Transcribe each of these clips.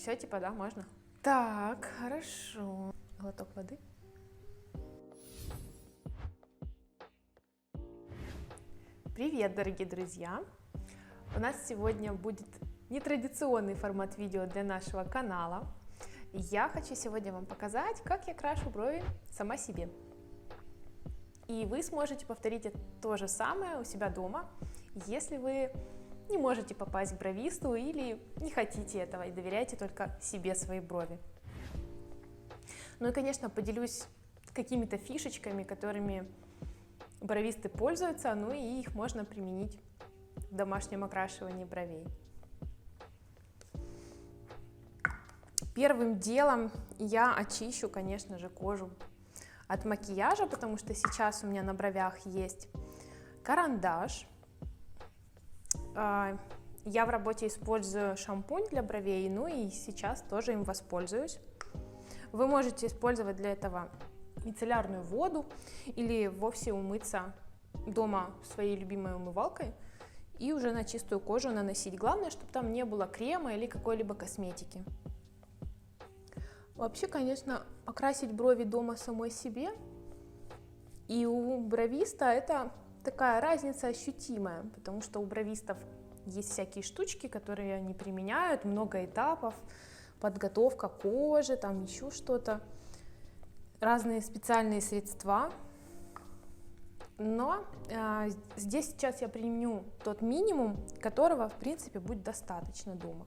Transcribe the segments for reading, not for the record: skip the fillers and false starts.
Все, типа, да, можно? Так, хорошо. Глоток воды. Привет, дорогие друзья! У нас сегодня будет нетрадиционный формат видео для нашего канала. Я хочу сегодня вам показать, как я крашу брови сама себе. И вы сможете повторить то же самое у себя дома, если вы не можете попасть к бровисту или не хотите этого и доверяете только себе свои брови. Ну и, конечно, поделюсь какими-то фишечками, которыми бровисты пользуются, ну и их можно применить в домашнем окрашивании бровей. Первым делом я очищу, конечно же, кожу от макияжа, потому что сейчас у меня на бровях есть карандаш. Я в работе использую шампунь для бровей, ну и сейчас тоже им воспользуюсь. Вы можете использовать для этого мицеллярную воду или вовсе умыться дома своей любимой умывалкой и уже на чистую кожу наносить. Главное, чтобы там не было крема или какой-либо косметики. Вообще, конечно, окрасить брови дома самой себе и у бровиста это такая разница ощутимая, потому что у бровистов есть всякие штучки, которые они применяют, много этапов, подготовка кожи, там еще что-то, разные специальные средства. Но здесь сейчас я применю тот минимум, которого, в принципе, будет достаточно дома.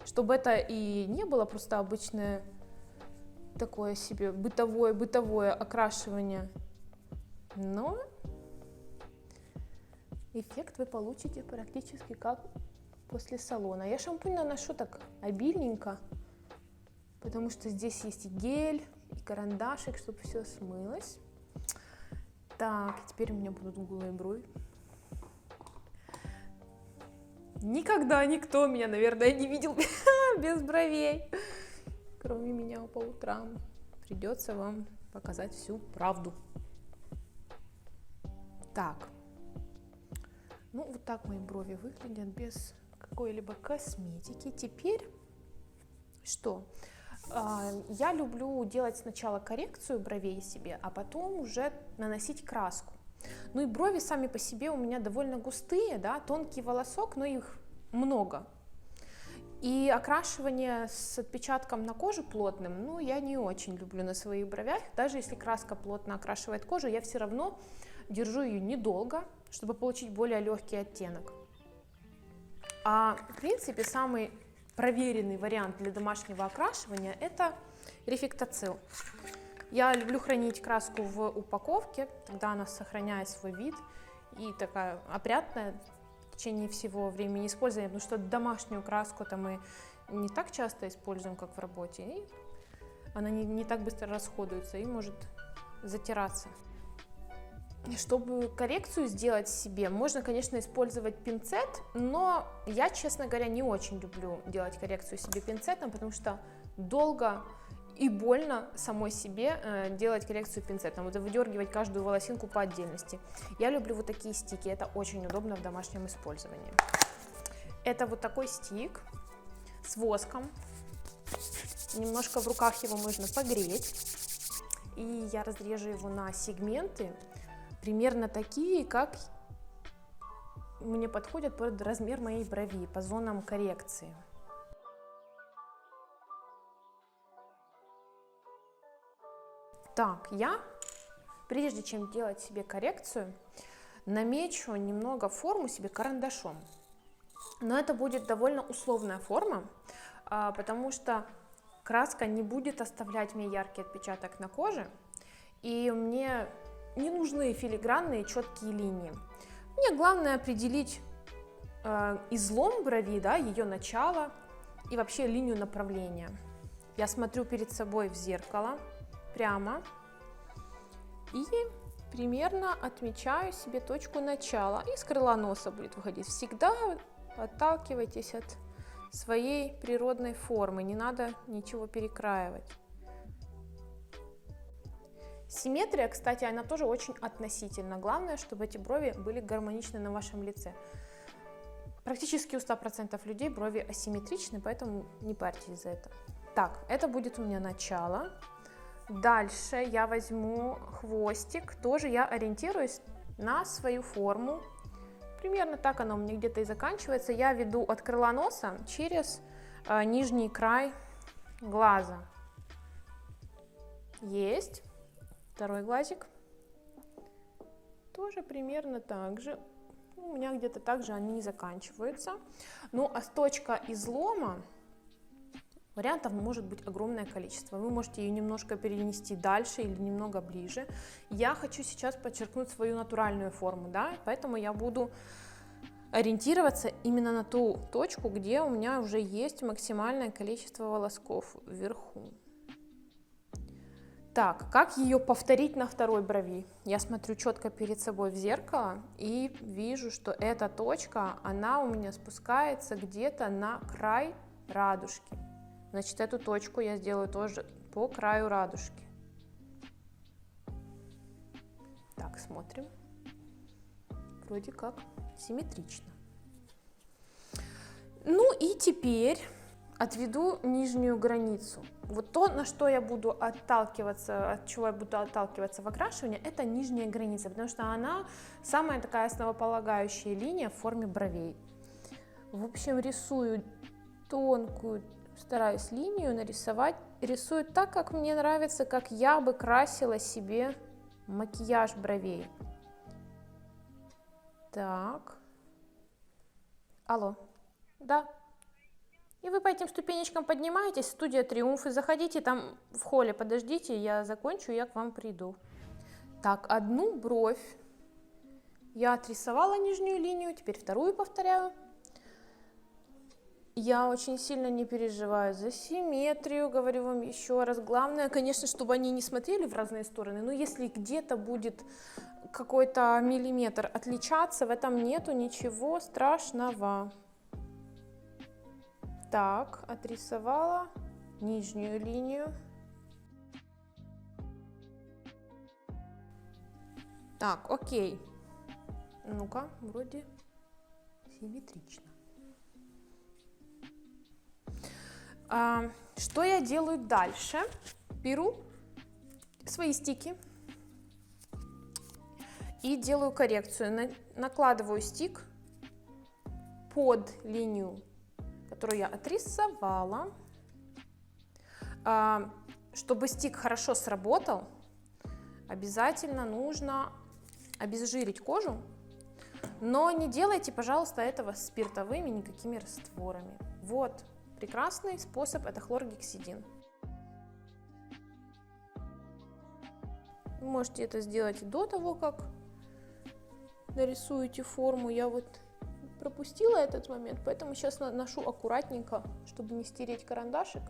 Чтобы это и не было просто обычное такое себе бытовое окрашивание, но эффект вы получите практически как после салона. Я шампунь наношу так обильненько, потому что здесь есть и гель, и карандашик, чтобы все смылось. Так, теперь у меня будут голые брови. Никогда никто меня, наверное, не видел без бровей, кроме меня по утрам. Придется вам показать всю правду. Так, ну вот так мои брови выглядят без какой-либо косметики. Теперь что? Я люблю делать сначала коррекцию бровей себе, а потом уже наносить краску. Ну и брови сами по себе у меня довольно густые, да, тонкий волосок, но их много. И окрашивание с отпечатком на коже плотным, ну, я не очень люблю на своих бровях. Даже если краска плотно окрашивает кожу, я все равно держу ее недолго, чтобы получить более легкий оттенок. А в принципе самый проверенный вариант для домашнего окрашивания это рефектоцил. Я люблю хранить краску в упаковке, тогда она сохраняет свой вид и такая опрятная в течение всего времени использования, потому что домашнюю краску-то мы не так часто используем, как в работе, и она не так быстро расходуется и может затираться. Чтобы коррекцию сделать себе, можно, конечно, использовать пинцет, но я, честно говоря, не очень люблю делать коррекцию себе пинцетом, потому что долго и больно самой себе делать коррекцию пинцетом, вот выдергивать каждую волосинку по отдельности. Я люблю вот такие стики, это очень удобно в домашнем использовании. Это вот такой стик с воском, немножко в руках его можно погреть, и я разрежу его на сегменты, примерно такие, как мне подходят под размер моей брови, по зонам коррекции. Так, я, прежде чем делать себе коррекцию, намечу немного форму себе карандашом. Но это будет довольно условная форма, потому что краска не будет оставлять мне яркий отпечаток на коже, и мне не нужны филигранные четкие линии. Мне главное определить излом брови, да, ее начало и вообще линию направления. Я смотрю перед собой в зеркало прямо и примерно отмечаю себе точку начала. И с крыла носа будет выходить. Всегда отталкивайтесь от своей природной формы, не надо ничего перекраивать. Симметрия, кстати, она тоже очень относительно. Главное, чтобы эти брови были гармоничны на вашем лице. Практически у 100% людей брови асимметричны, поэтому не парьтесь за это. Так, это будет у меня начало. Дальше я возьму хвостик, тоже я ориентируюсь на свою форму. Примерно так оно у меня где-то и заканчивается. Я веду от крыла носа через нижний край глаза. Есть. Второй глазик. Тоже примерно так же. У меня где-то так же они заканчиваются. Ну, а точка излома, вариантов может быть огромное количество. Вы можете ее немножко перенести дальше или немного ближе. Я хочу сейчас подчеркнуть свою натуральную форму, да, поэтому я буду ориентироваться именно на ту точку, где у меня уже есть максимальное количество волосков вверху. Так, как ее повторить на второй брови? Я смотрю четко перед собой в зеркало и вижу, что эта точка, она у меня спускается где-то на край радужки. Значит, эту точку я сделаю тоже по краю радужки. Так, смотрим. Вроде как симметрично. Ну и теперь отведу нижнюю границу. Вот то, на что я буду отталкиваться, от чего я буду отталкиваться в окрашивании, это нижняя граница, потому что она самая такая основополагающая линия в форме бровей. В общем, рисую тонкую, стараюсь линию нарисовать, рисую так, как мне нравится, как я бы красила себе макияж бровей. Так. Алло. Да. И вы по этим ступенечкам поднимаетесь, студия Триумф, и заходите там в холле, подождите, я закончу, я к вам приду. Так, одну бровь я отрисовала нижнюю линию, теперь вторую повторяю. Я очень сильно не переживаю за симметрию, говорю вам еще раз. Главное, конечно, чтобы они не смотрели в разные стороны, но если где-то будет какой-то миллиметр отличаться, в этом нету ничего страшного. Так, отрисовала нижнюю линию. Так, окей. Ну-ка, вроде симметрично. Что я делаю дальше? Беру свои стики и делаю коррекцию. Накладываю стик под линию, которую я отрисовала. Чтобы стик хорошо сработал, обязательно нужно обезжирить кожу, но не делайте, пожалуйста, этого спиртовыми никакими растворами. Вот, прекрасный способ, это хлоргексидин. Вы можете это сделать до того, как нарисуете форму. Я вот пропустила этот момент, поэтому сейчас наношу аккуратненько, чтобы не стереть карандашик.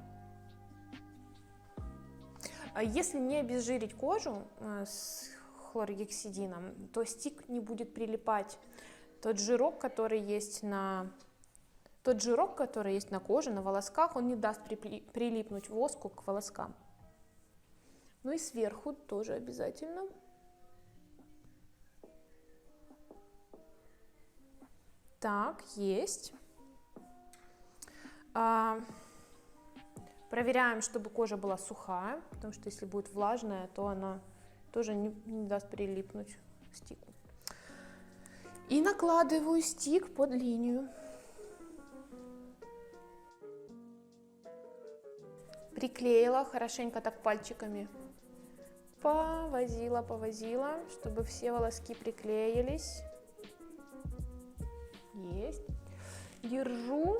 Если не обезжирить кожу с хлоргексидином, то стик не будет прилипать. Тот жирок, который есть на коже, на волосках, он не даст прилипнуть воску к волоскам. Ну и сверху тоже обязательно. Так, есть. Проверяем, чтобы кожа была сухая, потому что если будет влажная, то она тоже не даст прилипнуть к стику. И накладываю стик под линию. Приклеила хорошенько так пальчиками. Повозила, чтобы все волоски приклеились. Есть. Держу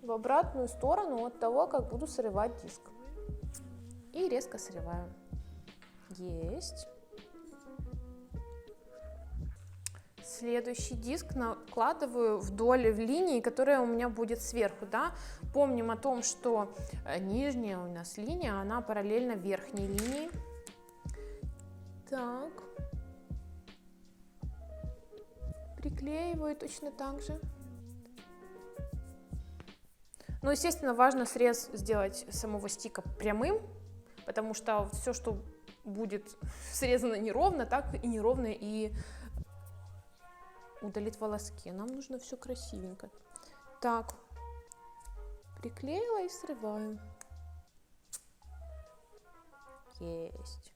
в обратную сторону от того, как буду срывать диск. И резко срываю. Есть. Следующий диск накладываю вдоль линии, которая у меня будет сверху. Да? Помним о том, что нижняя у нас линия, она параллельна верхней линии. Так. Приклеиваю точно так же. Ну, естественно, важно срез сделать самого стика прямым, потому что все, что будет срезано неровно, так и неровно и удалит волоски. Нам нужно все красивенько. Так, приклеила и срываю. Есть.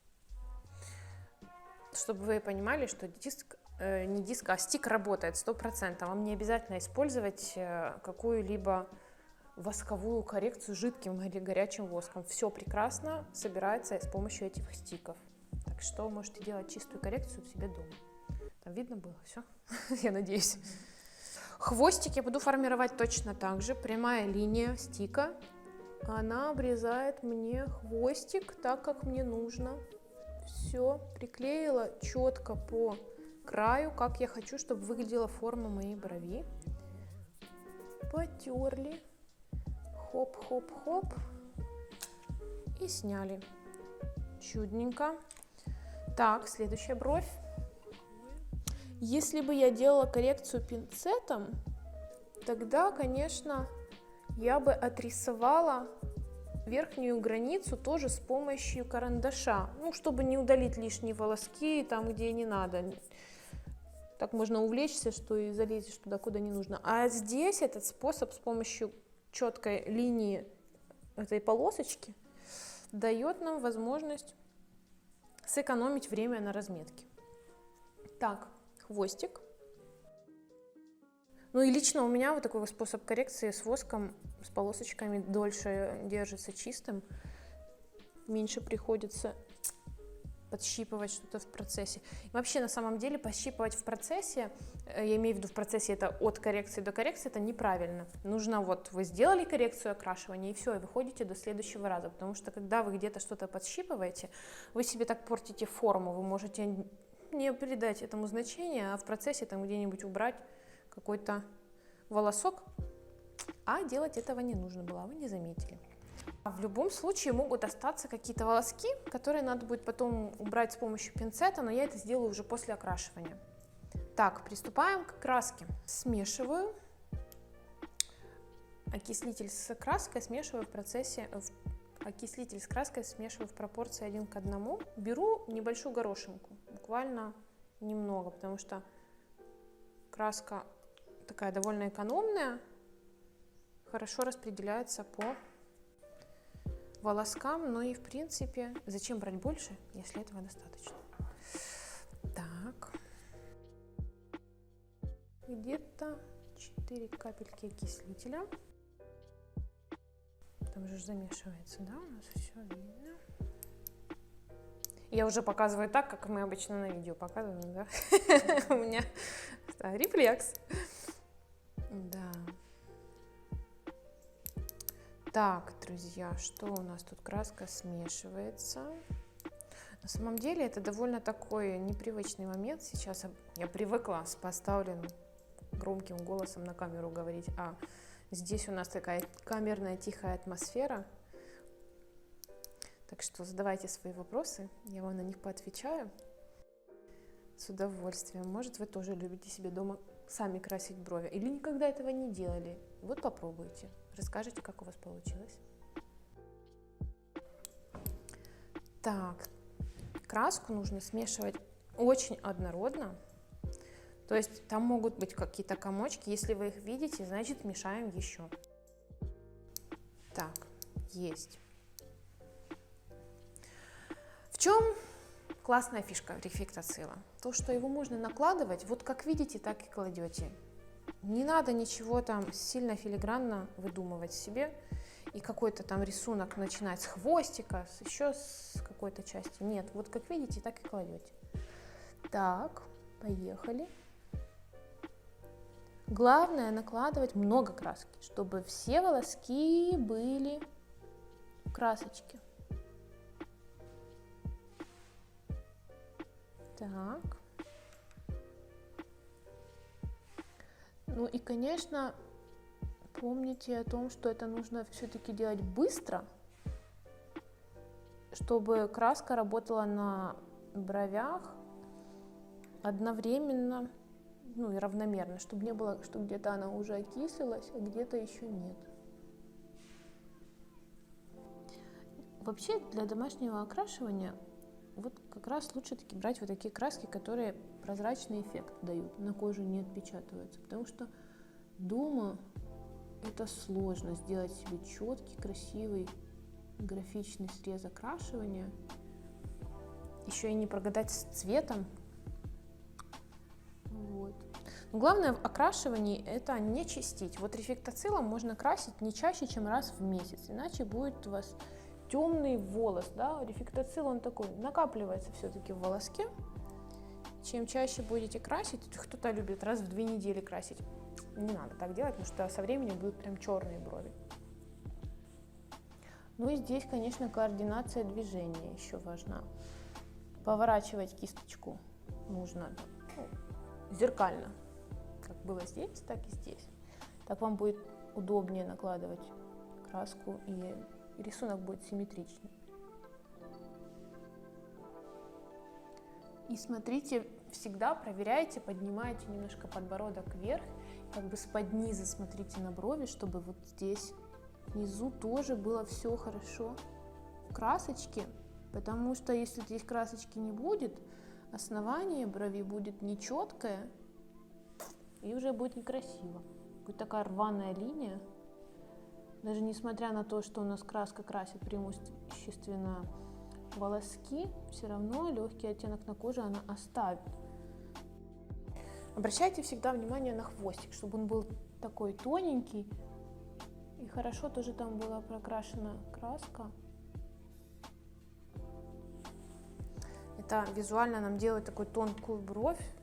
Чтобы вы понимали, что диск, не диск, а стик работает 100%. Вам не обязательно использовать какую-либо восковую коррекцию жидким или горячим воском. Все прекрасно собирается с помощью этих стиков. Так что можете делать чистую коррекцию у себя дома. Там видно было все? Я надеюсь. Хвостик я буду формировать точно так же. Прямая линия стика. Она обрезает мне хвостик так, как мне нужно. Все, приклеила четко по краю, как я хочу, чтобы выглядела форма моей брови. Потерли. Хоп-хоп-хоп. И сняли. Чудненько. Так, следующая бровь. Если бы я делала коррекцию пинцетом, тогда, конечно, я бы отрисовала верхнюю границу тоже с помощью карандаша, ну, чтобы не удалить лишние волоски там, где не надо. Так можно увлечься, что и залезешь туда, куда не нужно. А здесь этот способ с помощью четкой линии этой полосочки дает нам возможность сэкономить время на разметке. Так, хвостик. Ну и лично у меня вот такой способ коррекции с воском, с полосочками дольше держится чистым, меньше приходится подщипывать что-то в процессе. И вообще, на самом деле, подщипывать в процессе, я имею в виду в процессе это от коррекции до коррекции, это неправильно. Нужно вот вы сделали коррекцию окрашивания и все, и выходите до следующего раза, потому что когда вы где-то что-то подщипываете, вы себе так портите форму, вы можете не придать этому значения, а в процессе там где-нибудь убрать какой-то волосок, а делать этого не нужно было, вы не заметили. В любом случае могут остаться какие-то волоски, которые надо будет потом убрать с помощью пинцета, но я это сделаю уже после окрашивания. Так, приступаем к краске. Смешиваю окислитель с краской, смешиваю в процессе, окислитель с краской смешиваю в пропорции 1 к 1. Беру небольшую горошинку, буквально немного, потому что краска такая довольно экономная, хорошо распределяется по волоскам, но и в принципе, зачем брать больше, если этого достаточно. Так, где-то 4 капельки окислителя. Там же замешивается, да, у нас все видно. Я уже показываю так, как мы обычно на видео показываем, да? У меня рефлекс. Да. Так, друзья, что у нас тут? Краска смешивается. На самом деле это довольно такой непривычный момент. Сейчас я привыкла с поставленным громким голосом на камеру говорить, а здесь у нас такая камерная тихая атмосфера. Так что задавайте свои вопросы, я вам на них поотвечаю с удовольствием. Может, вы тоже любите себе дома сами красить брови или никогда этого не делали. Вот попробуйте. Расскажите, как у вас получилось. Так, краску нужно смешивать очень однородно. То есть там могут быть какие-то комочки. Если вы их видите, значит мешаем еще. Так, есть. В чем классная фишка рефлектоцила? То, что его можно накладывать, вот как видите, так и кладете. Не надо ничего там сильно филигранно выдумывать себе и какой-то там рисунок начинать с хвостика, еще с какой-то части. Нет, вот как видите, так и кладете. Так, поехали. Главное накладывать много краски, чтобы все волоски были в красочке. Так. Ну и, конечно, помните о том, что это нужно все-таки делать быстро, чтобы краска работала на бровях одновременно, ну и равномерно, чтобы не было, что где-то она уже окислилась, а где-то еще нет. Вообще для домашнего окрашивания вот как раз лучше таки брать вот такие краски, которые прозрачный эффект дают, на кожу не отпечатываются, потому что дома это сложно сделать себе четкий, красивый, графичный срез окрашивания, еще и не прогадать с цветом. Вот. Но главное в окрашивании это не чистить. Вот рефлектоцилом можно красить не чаще, чем раз в месяц, иначе будет у вас темный волос, да, рефлектоцил он такой, накапливается все-таки в волоске. Чем чаще будете красить, кто-то любит раз в 2 недели красить, не надо так делать, потому что со временем будут прям черные брови. Ну и здесь, конечно, координация движения еще важна. Поворачивать кисточку нужно зеркально, как было здесь, так и здесь. Так вам будет удобнее накладывать краску и рисунок будет симметричный. И смотрите, всегда проверяйте, поднимайте немножко подбородок вверх, как бы с-под низа смотрите на брови, чтобы вот здесь внизу тоже было все хорошо в красочке, потому что если здесь красочки не будет, основание брови будет нечеткое и уже будет некрасиво. Будет такая рваная линия. Даже несмотря на то, что у нас краска красит преимущественно волоски, все равно легкий оттенок на коже она оставит. Обращайте всегда внимание на хвостик, чтобы он был такой тоненький и хорошо тоже там была прокрашена краска. Это визуально нам делает такую тонкую бровь,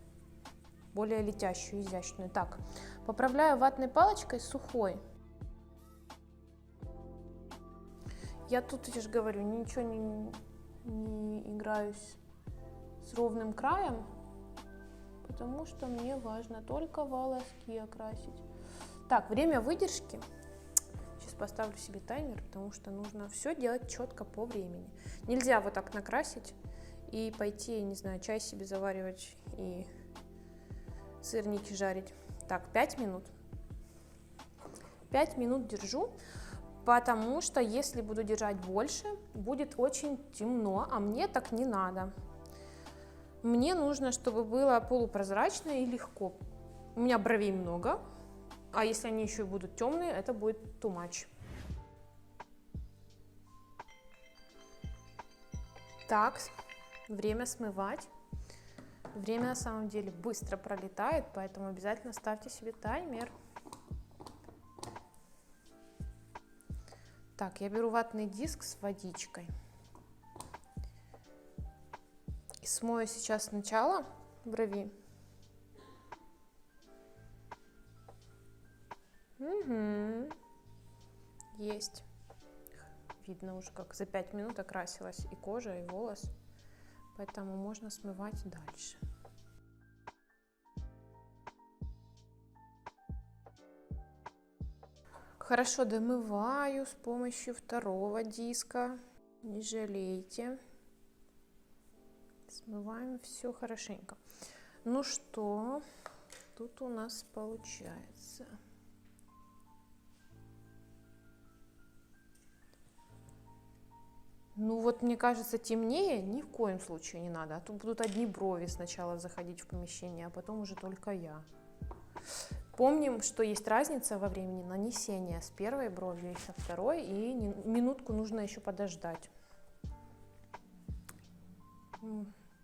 более летящую, изящную. Так, поправляю ватной палочкой сухой. Я тут, я же говорю, ничего не играюсь с ровным краем, потому что мне важно только волоски окрасить. Так, время выдержки. Сейчас поставлю себе таймер, потому что нужно все делать четко по времени. Нельзя вот так накрасить и пойти, не знаю, чай себе заваривать и сырники жарить. Так, 5 минут. 5 минут держу. Потому что если буду держать больше, будет очень темно, а мне так не надо. Мне нужно, чтобы было полупрозрачно и легко. У меня бровей много, а если они еще и будут темные, это будет too much. Так, время смывать. Время на самом деле быстро пролетает, поэтому обязательно ставьте себе таймер. Так, я беру ватный диск с водичкой. И смою сейчас сначала брови. Угу. Есть. Видно уже, как за 5 минут окрасилась и кожа, и волос. Поэтому можно смывать дальше. Хорошо домываю с помощью второго диска, не жалейте. Смываем все хорошенько. Ну что, тут у нас получается. Ну вот, мне кажется, темнее ни в коем случае не надо. А то будут одни брови сначала заходить в помещение, а потом уже только я. Помним, что есть разница во времени нанесения с первой бровью и со второй, и минутку нужно еще подождать.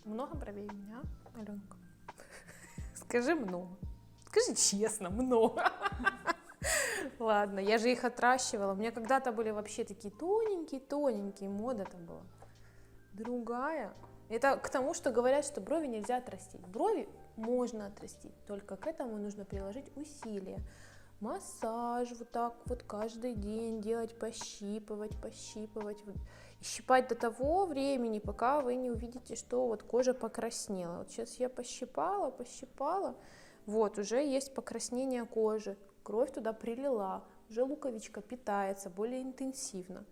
Много бровей у меня, Аленка? Скажи много. Скажи честно, много. Ладно, я же их отращивала. У меня когда-то были вообще такие тоненькие, мода-то была другая. Это к тому, что говорят, что брови нельзя отрастить. Брови можно отрастить, только к этому нужно приложить усилия. Массаж вот так вот каждый день делать, пощипывать. И щипать до того времени, пока вы не увидите, что вот кожа покраснела. Вот сейчас я пощипала. Вот, уже есть покраснение кожи. Кровь туда прилила, уже луковичка питается более интенсивно.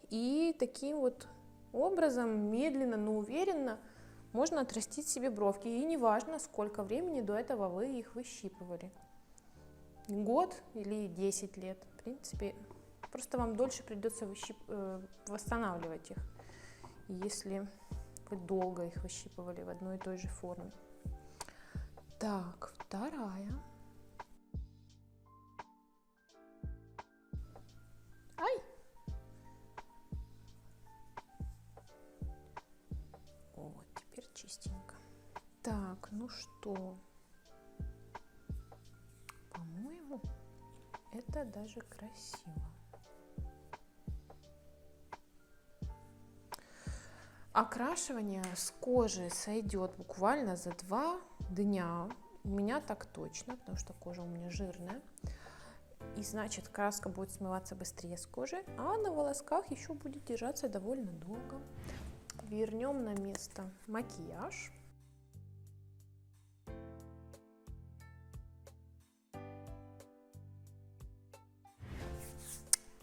И таким вот образом, медленно, но уверенно, можно отрастить себе бровки. И неважно, сколько времени до этого вы их выщипывали. Год или 10 лет. В принципе, просто вам дольше придется восстанавливать их, если вы долго их выщипывали в одной и той же форме. Так, вторая. Ай! Вот, теперь чистенько. Так, ну что? По-моему, это даже красиво. Окрашивание с кожи сойдет буквально за 2 дня. У меня так точно, потому что кожа у меня жирная. И значит, краска будет смываться быстрее с кожи, а на волосках еще будет держаться довольно долго. Вернем на место макияж.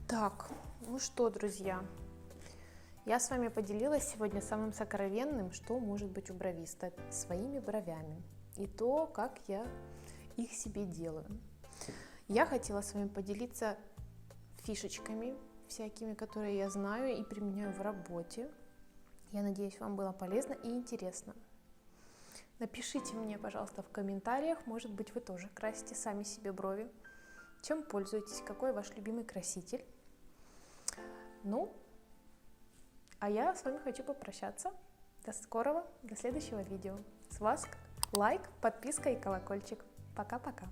Так, ну что, друзья, я с вами поделилась сегодня самым сокровенным, что может быть у бровиста, своими бровями и то, как я их себе делаю. Я хотела с вами поделиться фишечками всякими, которые я знаю и применяю в работе. Я надеюсь, вам было полезно и интересно. Напишите мне, пожалуйста, в комментариях, может быть, вы тоже красите сами себе брови. Чем пользуетесь, какой ваш любимый краситель. Ну, а я с вами хочу попрощаться. До скорого, до следующего видео. С вас лайк, подписка и колокольчик. Пока-пока.